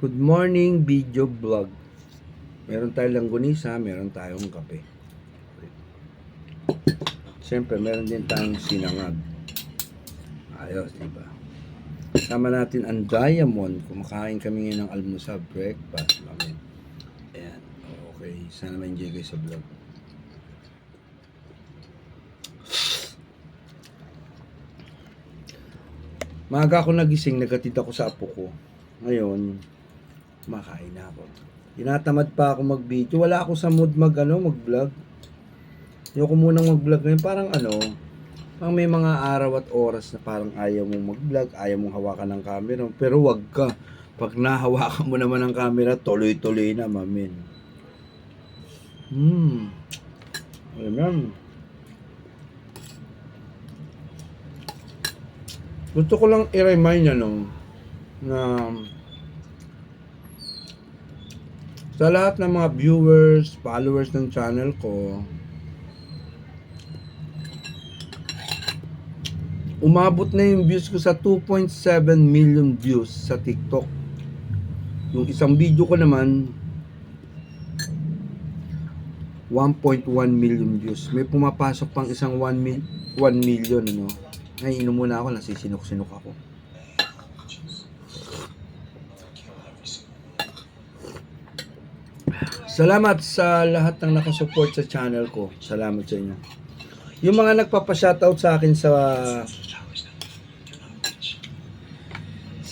Good morning video vlog. Meron tayong langgunisa, meron tayong kape. Siyempre, meron din tayong sinangag. Ayos, diba? Sama natin ang diamond. Kumakain kami ngayon ng almusal, breakfast. Amen. Ayan. Okay, sana ma-enjoy kayo sa vlog. Maaga ako nagising, nagatid ako sa apo ko. Ngayon, kumakain na ako. Tinatamad pa ako mag-video. Wala ako sa mood mag-vlog. Ayoko munang mag-vlog ngayon. Parang may mga araw at oras na parang ayaw mong mag-vlog, ayaw mong hawakan ng camera. Pero wag ka. Pag nahawakan mo naman ng camera, tuloy-tuloy na, mamin. Ayan. Gusto ko lang i-remind na sa lahat ng mga viewers, followers ng channel ko, umabot na yung views ko sa 2.7 million views sa TikTok. Yung isang video ko naman 1.1 million views. May pumapasok pang isang 1 million Ngayon inom muna ako, nasisinok-sinok ako. Salamat sa lahat ng nakasupport sa channel ko. Salamat sa inyo. Yung mga nagpapa-shoutout sa akin sa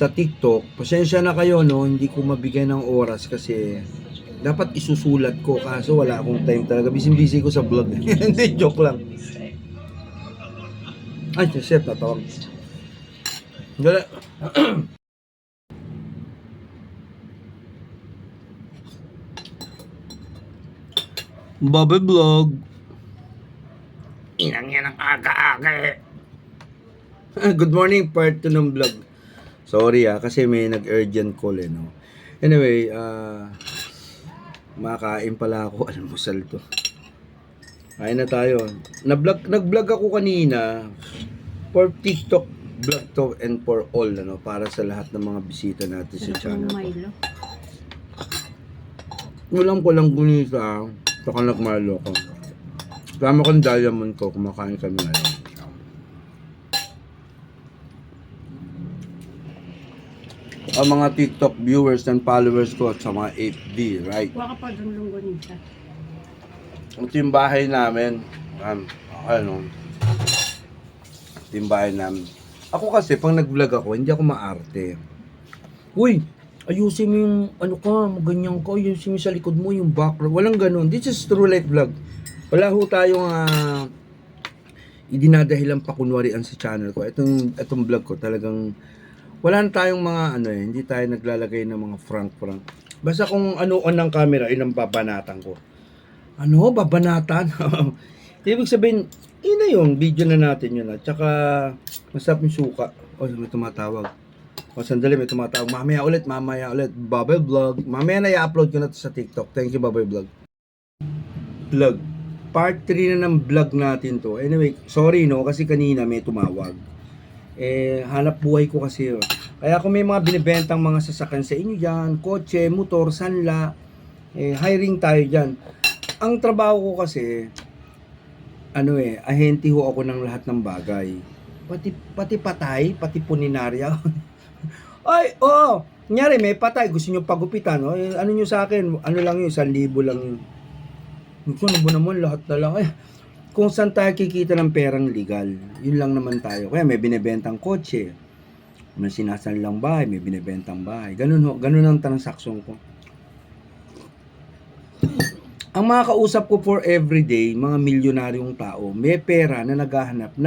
TikTok, pasensya na kayo hindi ko mabigay ng oras kasi dapat isusulat ko kaso wala akong time talaga. Busy ko sa vlog. Hindi, joke lang. Ay, chef, natawag. Bobby Vlog. Inang yan ang aga-aga. Good morning, part 2 ng vlog. Sorry kasi may nag-urgent call Anyway, makain pala ako, almusal to. Kain na tayo. Nag-vlog ako kanina for TikTok vlog to and for all para sa lahat ng mga bisita natin sa channel ko. Ulam ko lang gunisa, saka nagmalo ko. Tama kong diamond ko, kumakain kami ngayon. Ang mga TikTok viewers and followers ko at sa mga FB, right? Huwag ka pa dun lunggunisa. Ito yung bahay namin. Ito yung bahay namin. Ako kasi, pag nag-vlog ako, hindi ako maarte. Uy, ayusin mo yung ganyan ka, ayusin mo sa likod mo, yung background. Walang ganun. This is true life vlog. Wala ho tayong idinadahilan pa kunwarian sa channel ko. Itong vlog ko talagang wala na tayong mga hindi tayo naglalagay ng mga frank. Basta kung on ng camera, ilang babanatan ko. Babanatan? Ibig sabihin, ina yung video na natin yun. At saka, masarap yung suka. May tumatawag. Sandali, may tumatawag. Mamaya ulit. Bobby Vlog. Mamaya na i-upload ko na to sa TikTok. Thank you, Bobby Vlog. Part 3 na ng vlog natin to. Anyway, sorry kasi kanina may tumawag. Hanap buhay ko kasi Kaya kung may mga binibentang mga sasakyan sa inyo dyan, kotse, motor, sanla, hiring tayo dyan. Ang trabaho ko kasi, ahente ho ako ng lahat ng bagay. Pati patay, pati puninarya. Ay, kunyari may patay, gusto nyo pagupitan, ano nyo sa akin, lang yun, 1,000 lang yun. Gusto naman lahat na lang. Kung saan tayo kikita ng perang legal, yun lang naman tayo. Kaya may binibentang kotse, may sinasanlang bahay, may binibentang bahay. Ganun ang transaksyon ko. Ang mga kausap ko for everyday, mga milyonaryong tao, may pera na naghahanap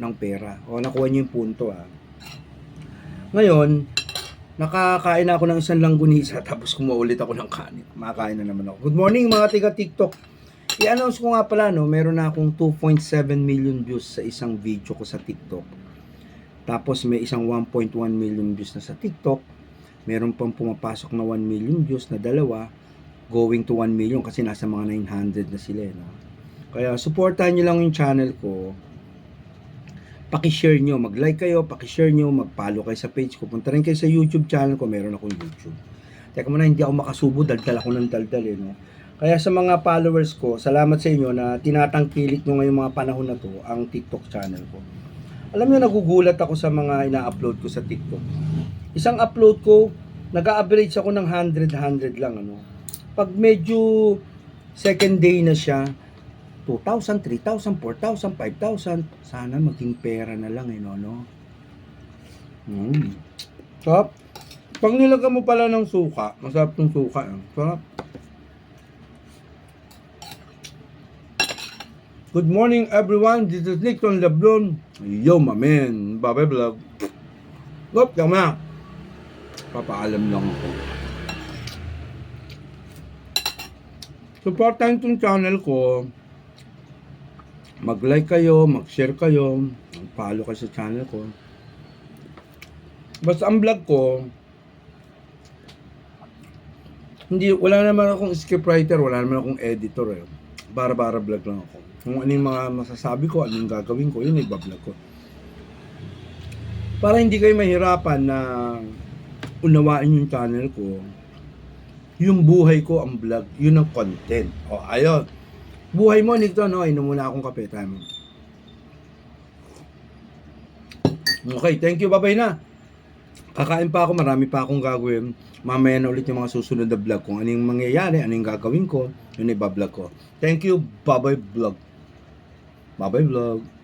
ng pera. Nakuha niyo yung punto Ngayon, nakakain ako ng isang langgunisa tapos kumaulit ako ng kanin. Makakain na naman ako. Good morning mga tiga TikTok. I-announce ko nga pala meron na akong 2.7 million views sa isang video ko sa TikTok. Tapos may isang 1.1 million views na sa TikTok. Meron pang pumapasok na 1 million views na dalawa. Going to 1 million kasi nasa mga 900 na sila Kaya supportahan nyo lang yung channel ko. Paki-share nyo, mag-like kayo, paki-share nyo, mag-follow kayo sa page ko. Punta rin kayo sa YouTube channel ko, meron akong YouTube. Teka muna, hindi ako makasubo, daldal ako ng daldal eh, no? Kaya sa mga followers ko, salamat sa inyo na tinatangkilik nyo ngayong mga panahon na to ang TikTok channel ko. Alam nyo, nagugulat ako sa mga ina-upload ko sa TikTok. Isang upload ko, nag-average ako ng 100 lang, ano. Pag medyo second day na siya, 2,000, 3,000, 4,000, 5,000, sana maging pera na lang eh, no? Sarap. Pag nilagyan mo pala ng suka, masarap ng suka. Sarap. Good morning everyone, this is Nixon Leblon. Yo, my man, Babay Vlog. Gop, kama. Papaalam lang ako. Supportan itong channel ko. Mag-like kayo, mag-share kayo, mag-follow kayo sa channel ko. Basta ang vlog ko, wala naman akong scriptwriter, wala naman akong editor eh. Bara-bara vlog lang ako. Kung ano yung mga masasabi ko, ano yung gagawin ko, yun ibablog ko. Para hindi kayo mahirapan na unawain yung channel ko, yung buhay ko ang vlog, yun ang content. O, ayun. Buhay mo, nito, no? Inom muna akong kape. Time. Okay, thank you. Bye-bye na. Kakain pa ako, marami pa akong gagawin. Mamaya na ulit yung mga susunod na vlog. Kung ano yung mangyayari, ano yung gagawin ko, yun ibablog ko. Thank you. Bye-bye vlog. Bye-bye vlog.